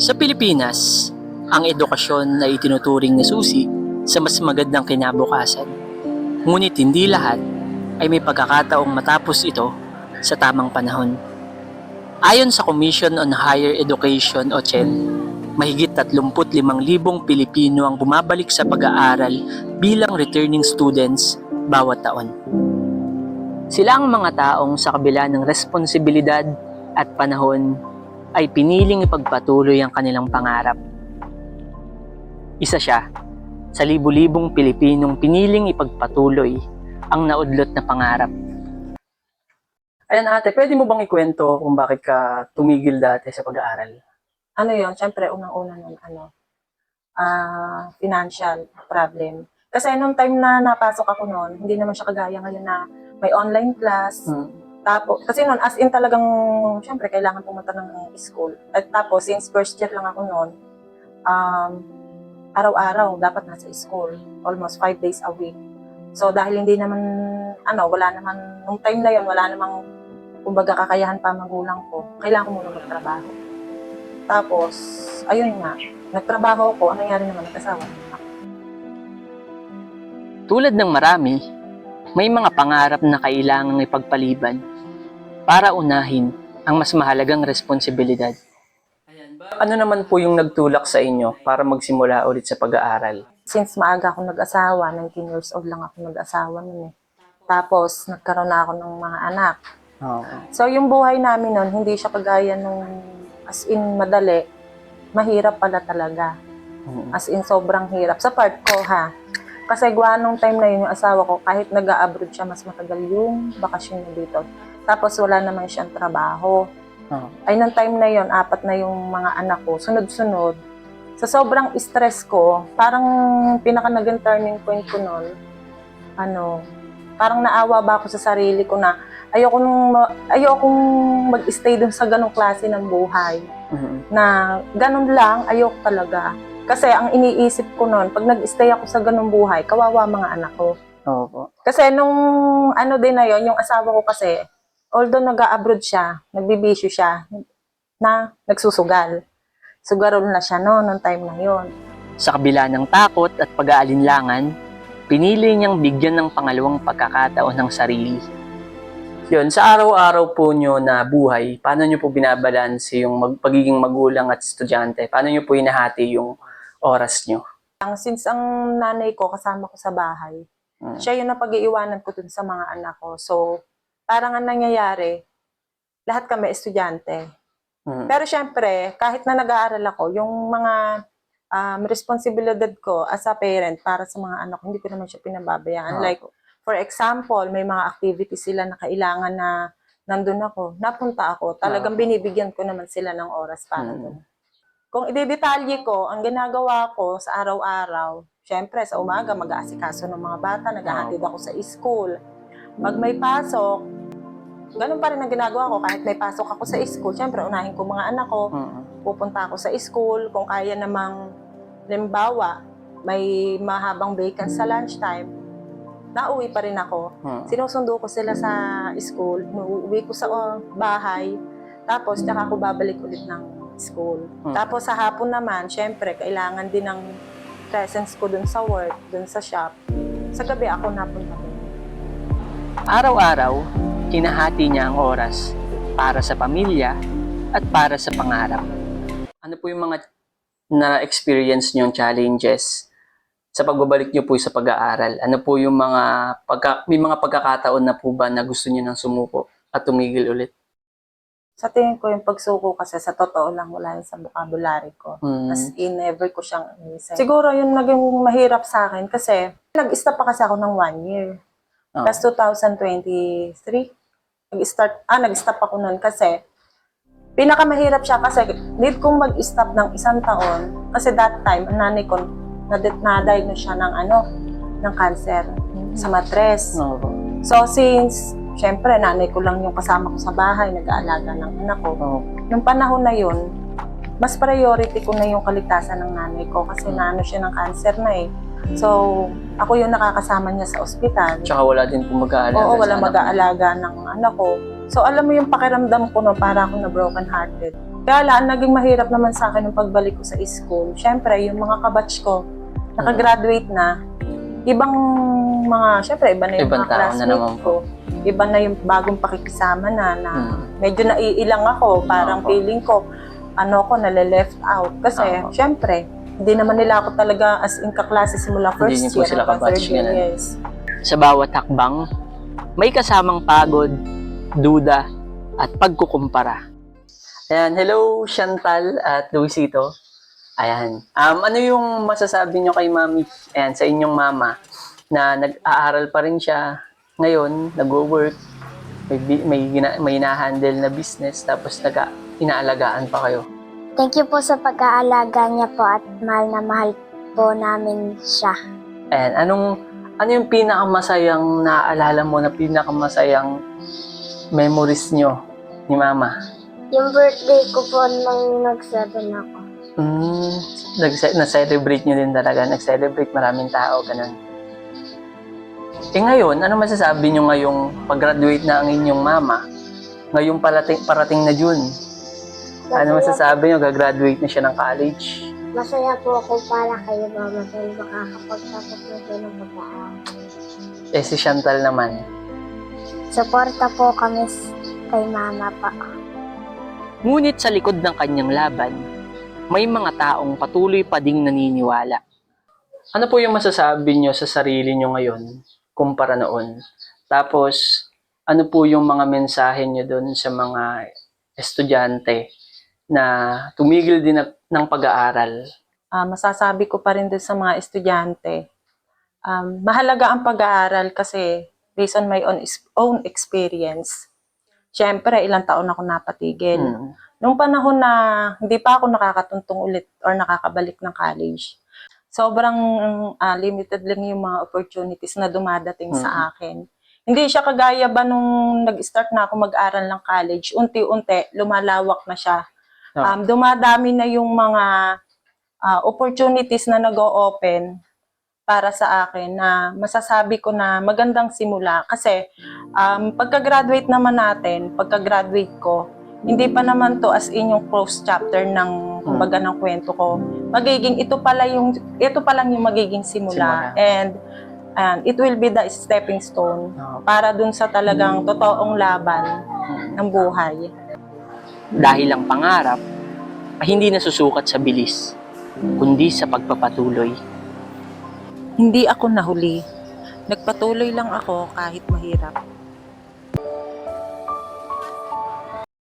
Sa Pilipinas, ang edukasyon ay itinuturing na susi sa mas magandang kinabukasan. Ngunit hindi lahat ay may pagkakataong matapos ito sa tamang panahon. Ayon sa Commission on Higher Education o CHED, mahigit 35,000 Pilipino ang bumabalik sa pag-aaral bilang returning students bawat taon. Sila ang mga taong sa kabila ng responsibilidad at panahon ay piniling ipagpatuloy ang kanilang pangarap. Isa siya sa libu-libong Pilipinong piniling ipagpatuloy ang naudlot na pangarap. Ayan ate, pwede mo bang ikwento kung bakit ka tumigil dati sa pag-aaral? Ano yun, syempre, unang-una nun, financial problem. Kasi nung time na napasok ako noon, hindi naman siya kagaya ngayon na may online class. Tapos, kasi noon, as in talagang, syempre, kailangan pumunta ng school. At tapos, since first year lang ako noon, araw-araw, dapat nasa school. Almost 5 days a week. So, dahil hindi naman, wala naman, nung time na yun, wala namang, kumbaga, kakayahan pa magulang ko. Kailangan ko muna magtrabaho. Tapos, ayun nga, nagtrabaho ko, ang nangyari naman, nag-asawa. Tulad ng marami, may mga pangarap na kailangang ipagpaliban para unahin ang mas mahalagang responsibilidad. Ano naman po yung nagtulak sa inyo para magsimula ulit sa pag-aaral? Since maaga ako nag-asawa, 19 years old lang ako nag-asawa nun eh. Tapos, nagkaroon na ako ng mga anak. So, yung buhay namin nun, hindi siya kagaya nung as in madali. Mahirap pala talaga. As in, sobrang hirap. Sa part ko ha. Kasi gawa nung time na yun, yung asawa ko, kahit nag-a-abroad siya, mas matagal yung bakasyon niya dito. Tapos wala naman siyang trabaho. Ay, nung time na yun, 4 na yung mga anak ko, sunod-sunod. Sa sobrang stress ko, parang pinaka-naging turning point ko nun, parang naawa ba ako sa sarili ko na ayokong mag-stay dun sa ganong klase ng buhay. Na ganon lang, ayoko talaga. Kasi ang iniisip ko noon, pag nag-stay ako sa ganung buhay, kawawa mga anak ko. Kasi nung din na yon, yung asawa ko kasi, although nag-a-abroad siya, nagbibisyo siya, na nagsusugal. Sugarol na siya nung time na yon. Sa kabila ng takot at pag-aalinlangan, pinili niyang bigyan ng pangalawang pagkakataon ng sarili. Yun, sa araw-araw po nyo na buhay, paano nyo po binabalanse yung pagiging magulang at estudyante? Paano nyo po hinahati yung oras nyo? Since ang nanay ko kasama ko sa bahay, siya yung napag-iiwanan ko dun sa mga anak ko. So, parang ang nangyayari, lahat kami estudyante. Pero syempre, kahit na nag-aaral ako, yung mga responsibilidad ko as a parent para sa mga anak ko, hindi ko naman siya pinababayaan. Like, for example, may mga activities sila na kailangan na nandun ako, napunta ako. Talagang binibigyan ko naman sila ng oras para doon. Kung idedetalye ko, ang ginagawa ko sa araw-araw, syempre sa umaga mag-aasikaso ng mga bata, naghahatid ako sa school. Pag may pasok, ganun pa rin ang ginagawa ko. Kahit may pasok ako sa school, syempre unahin ko mga anak ko, pupunta ako sa school. Kung kaya namang, limbawa, may mahabang vacant sa lunchtime, nauwi pa rin ako. Sinusundo ko sila sa school, uuwi ko sa bahay, tapos tsaka ako babalik ulit ng school. Tapos sa hapon naman, syempre, kailangan din ng presence ko dun sa work, dun sa shop. Sa gabi ako napunta. Araw-araw, hinahati niya ang oras para sa pamilya at para sa pangarap. Ano po yung mga na-experience niyong challenges sa pagbabalik niyo po sa pag-aaral? Ano po yung may mga pagkakataon na po ba na gusto niyo nang sumuko at tumigil ulit? Sa tingin ko yung pagsuko kasi sa totoo lang wala yun sa vocabulary ko. As in, never ko siyang inisip. Siguro yung naging mahirap sa akin kasi nag-stop pa kasi ako ng 1 year. Tapos 2023, nag-stop ako nun kasi pinakamahirap siya kasi need kong mag-stop ng 1 taon kasi that time, ang nanay ko, na-diagnose siya ng cancer sa matres. So since, syempre, nanay ko lang yung kasama ko sa bahay, nag-aalaga ng anak ko. Nung panahon na yun, mas priority ko na yung kaligtasan ng nanay ko kasi naano siya ng cancer na eh. So, ako yung nakakasama niya sa ospital. Tsaka wala din po mag-aalaga. Oo, wala mag-aalaga ng anak ko. So, alam mo yung pakiramdam ko no, para ako na broken hearted. Kaya lang, naging mahirap naman sa akin yung pagbalik ko sa school. Siyempre, yung mga kabatch ko, nakagraduate na, ibang syempre, iba na yung Ibang mga tao na classmates naman ko. Iba na yung bagong pakikisama na medyo naiilang ako. Parang Opo. feeling ko, ko, nale-left out. Kasi, Opo. siyempre, hindi naman nila ako talaga as in kaklase simula first Hindi niyo po year sila hanggang kabatch, third year. ganun. Yes. Sa bawat hakbang, may kasamang pagod, duda, at pagkukumpara. Ayan, hello Chantal at Luisito. Ayan. Ano yung masasabi nyo kay Mami, ayan, sa inyong mama, na nag-aaral pa rin siya ngayon, nag-work, may hinahandle na business, tapos inaalagaan pa kayo. Thank you po sa pag-aalaga niya po at mahal na mahal po namin siya. Ayan, ano yung pinakamasayang naaalala mo na pinakamasayang memories nyo ni Mama? Yung birthday ko po nung nag-7 ako. Na-celebrate nyo din talaga. Nag-celebrate maraming tao, ganun. Ngayon, ano masasabi nyo ngayong pag-graduate na ang inyong mama? Ngayong parating na June. Ano masasabi nyo? Gagraduate na siya ng college. Masaya po ako para kayo mama dahil makakapagtapos na siya ng pag-aaral. Si Chantal naman. Suporta po kami kay mama pa. Ngunit sa likod ng kanyang laban, may mga taong patuloy pa ding naniniwala. Ano po yung masasabi nyo sa sarili nyo ngayon kumpara noon? Tapos, ano po yung mga mensahe nyo doon sa mga estudyante na tumigil din ng pag-aaral? Masasabi ko pa rin din sa mga estudyante, mahalaga ang pag-aaral kasi based on my own experience. Siyempre, ilang taon ako napatigil. Nung panahon na hindi pa ako nakakatuntong ulit or nakakabalik ng college, sobrang limited lang yung mga opportunities na dumadating sa akin. Hindi siya kagaya ba nung nag-start na ako mag-aral ng college, unti-unti, lumalawak na siya. Dumadami na yung mga opportunities na nag-o-open para sa akin na masasabi ko na magandang simula. Kasi pagka-graduate naman natin, pagka-graduate ko, hindi pa naman to as in yung close chapter ng kumbaga ng kwento ko. Magiging ito pa lang yung magiging simula. And it will be the stepping stone para dun sa talagang totoong laban ng buhay. Dahil ang pangarap ay hindi nasusukat sa bilis, kundi sa pagpapatuloy. Hindi ako nahuli. Nagpatuloy lang ako kahit mahirap.